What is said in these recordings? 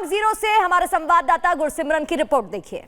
Ground zero से हमारे संवाददाता गुरसिमरन की रिपोर्ट देखिए।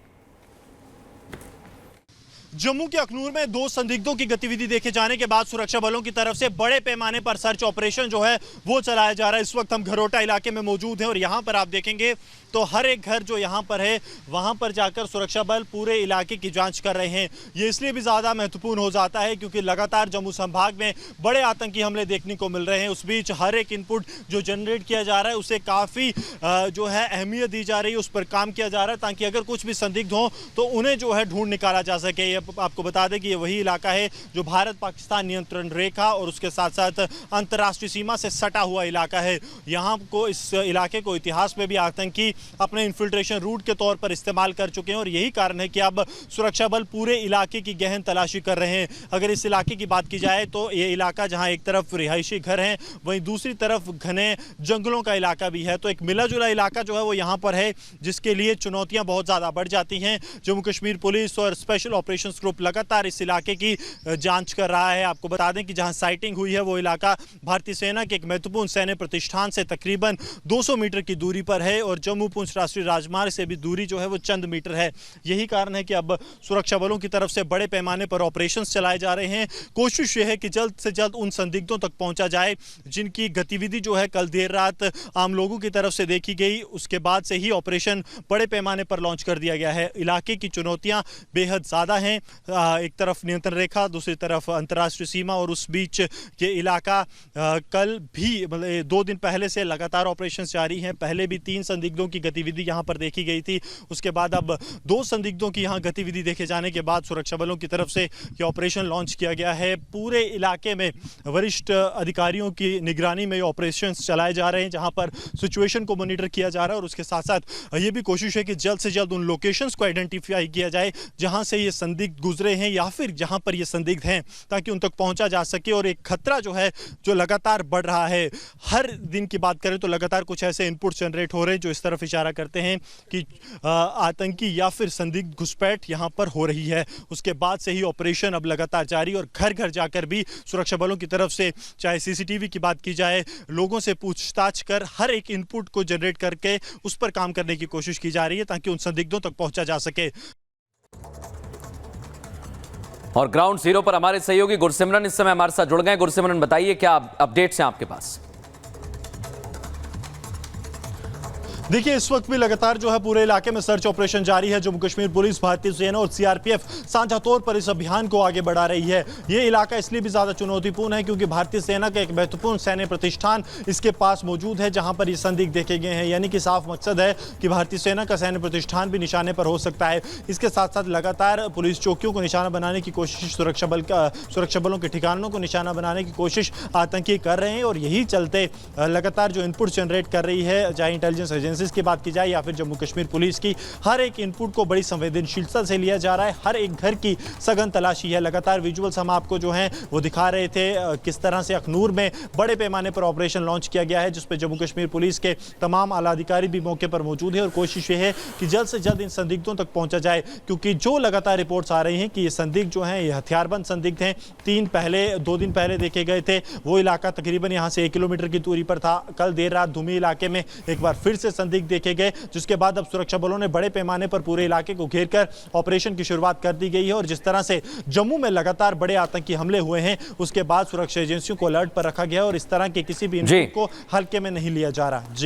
जम्मू के अखनूर में दो संदिग्धों की गतिविधि देखे जाने के बाद सुरक्षा बलों की तरफ से बड़े पैमाने पर सर्च ऑपरेशन जो है वो चलाया जा रहा है। इस वक्त हम घरोटा इलाके में मौजूद हैं और यहाँ पर आप देखेंगे तो हर एक घर जो यहाँ पर है वहाँ पर जाकर सुरक्षा बल पूरे इलाके की जांच कर रहे हैं। ये इसलिए भी ज़्यादा महत्वपूर्ण हो जाता है क्योंकि लगातार जम्मू संभाग में बड़े आतंकी हमले देखने को मिल रहे हैं। उस बीच हर एक इनपुट जो जनरेट किया जा रहा है उसे काफ़ी जो है अहमियत दी जा रही है, उस पर काम किया जा रहा है ताकि अगर कुछ भी संदिग्ध हो तो उन्हें जो है ढूंढ निकाला जा सके। ये आपको बता दें कि ये वही इलाका है जो भारत पाकिस्तान नियंत्रण रेखा और उसके साथ साथ अंतर्राष्ट्रीय सीमा से सटा हुआ इलाका है। यहाँ को इस इलाके को इतिहास में भी आतंकी अपने इन्फिल्ट्रेशन रूट के तौर पर इस्तेमाल कर चुके हैं और यही कारण है कि अब सुरक्षा बल पूरे इलाके की गहन तलाशी कर रहे हैं। अगर इस इलाके की बात की जाए तो ये इलाका जहाँ एक तरफ रिहायशी घर हैं वहीं दूसरी तरफ घने जंगलों का इलाका भी है, तो एक मिला जुला इलाका जो है वो यहाँ पर है जिसके लिए चुनौतियाँ बहुत ज़्यादा बढ़ जाती हैं। जम्मू कश्मीर पुलिस और स्पेशल ऑपरेशंस ग्रुप लगातार इस इलाके की जांच कर रहा है। आपको बता दें कि जहां साइटिंग हुई है वो इलाका भारतीय सेना के एक महत्वपूर्ण सैन्य प्रतिष्ठान से तकरीबन 200 मीटर की दूरी पर है और जम्मू पुंछ राष्ट्रीय राजमार्ग से भी दूरी जो है वो चंद मीटर है। यही कारण है कि अब सुरक्षा बलों की तरफ से बड़े पैमाने पर ऑपरेशंस चलाए जा रहे हैं। कोशिश ये है कि जल्द से जल्द उन संदिग्धों तक पहुंचा जाए जिनकी गतिविधि जो है कल देर रात आम लोगों की तरफ से देखी गई। उसके बाद से ही ऑपरेशन बड़े पैमाने पर लॉन्च कर दिया गया है। इलाके की चुनौतियां बेहद ज़्यादा हैं, एक तरफ नियंत्रण रेखा, दूसरी तरफ अंतर्राष्ट्रीय सीमा और उस बीच ये इलाका कल भी मतलब 2 दिन पहले से लगातार ऑपरेशन जारी हैं। पहले भी 3 संदिग्धों की गतिविधि यहाँ पर देखी गई थी, उसके बाद अब 2 संदिग्धों की यहाँ गतिविधि देखे जाने के बाद सुरक्षा बलों की तरफ से ये ऑपरेशन लॉन्च किया गया है। पूरे इलाके में वरिष्ठ अधिकारियों की निगरानी में ये ऑपरेशन चलाए जा रहे हैं जहाँ पर सिचुएशन को मॉनिटर किया जा रहा है और उसके साथ साथ ये भी कोशिश है कि जल्द से जल्द उन लोकेशंस को आइडेंटिफाई किया जाए जहाँ से ये संदिग्ध गुजरे हैं या फिर जहां पर ये संदिग्ध हैं ताकि उन तक पहुंचा जा सके। और एक खतरा जो है जो लगातार बढ़ रहा है, हर दिन की बात करें तो लगातार कुछ ऐसे इनपुट जनरेट हो रहे हैं जो इस तरफ इशारा करते हैं कि आतंकी या फिर संदिग्ध घुसपैठ यहां पर हो रही है। उसके बाद से ही ऑपरेशन अब लगातार जारी और घर घर जाकर भी सुरक्षा बलों की तरफ से चाहे सीसीटीवी की बात की जाए, लोगों से पूछताछ कर हर एक इनपुट को जनरेट करके उस पर काम करने की कोशिश की जा रही है ताकि उन संदिग्धों तक पहुंचा जा सके। और ग्राउंड जीरो पर हमारे सहयोगी गुरसिमरन इस समय हमारे साथ जुड़ गए। गुरसिमरन, बताइए क्या अपडेट्स हैं आपके पास? देखिए, इस वक्त भी लगातार जो है पूरे इलाके में सर्च ऑपरेशन जारी है। जम्मू कश्मीर पुलिस, भारतीय सेना और सीआरपीएफ साझा तौर पर इस अभियान को आगे बढ़ा रही है। ये इलाका इसलिए भी ज़्यादा चुनौतीपूर्ण है क्योंकि भारतीय सेना का एक महत्वपूर्ण सैन्य प्रतिष्ठान इसके पास मौजूद है जहां पर ये संदिग्ध देखे गए हैं। यानी कि साफ मकसद है कि भारतीय सेना का सैन्य प्रतिष्ठान भी निशाने पर हो सकता है। इसके साथ साथ लगातार पुलिस चौकियों को निशाना बनाने की कोशिश, सुरक्षा बलों के ठिकानों को निशाना बनाने की कोशिश आतंकी कर रहे हैं और यही चलते लगातार जो इनपुट जनरेट कर रही है, चाहे इंटेलिजेंस एजेंसी की बात की जाए या फिर जम्मू कश्मीर पुलिस की, हर एक इनपुट को बड़ी संवेदनशीलता से लिया जा रहा है। हर एक घर की सघन तलाशी है। लगातार विजुअल्स हम आपको जो हैं वो दिखा रहे थे किस तरह से अखनूर में बड़े पैमाने पर ऑपरेशन लॉन्च किया गया है जिसपे जम्मू कश्मीर पुलिस के तमाम आला अधिकारी भी मौके पर मौजूद है और कोशिश ये है कि जल्द से जल्द इन संदिग्धों तक पहुंचा जाए क्योंकि जो लगातार रिपोर्ट्स आ रही हैं कि ये संदिग्ध जो हैं ये हथियारबंद संदिग्ध हैं। 2 दिन पहले देखे गए थे, वो इलाका तकरीबन यहाँ से 1 किलोमीटर की दूरी पर था। कल देर रात धूमी इलाके में एक बार फिर से संदिग्ध देखे गए जिसके बाद अब सुरक्षा बलों ने बड़े पैमाने पर पूरे इलाके को घेरकर ऑपरेशन की शुरुआत कर दी गई है। और जिस तरह से जम्मू में लगातार बड़े आतंकी हमले हुए हैं उसके बाद सुरक्षा एजेंसियों को अलर्ट पर रखा गया और इस तरह के किसी भी इनपुट को हल्के में नहीं लिया जा रहा। जी।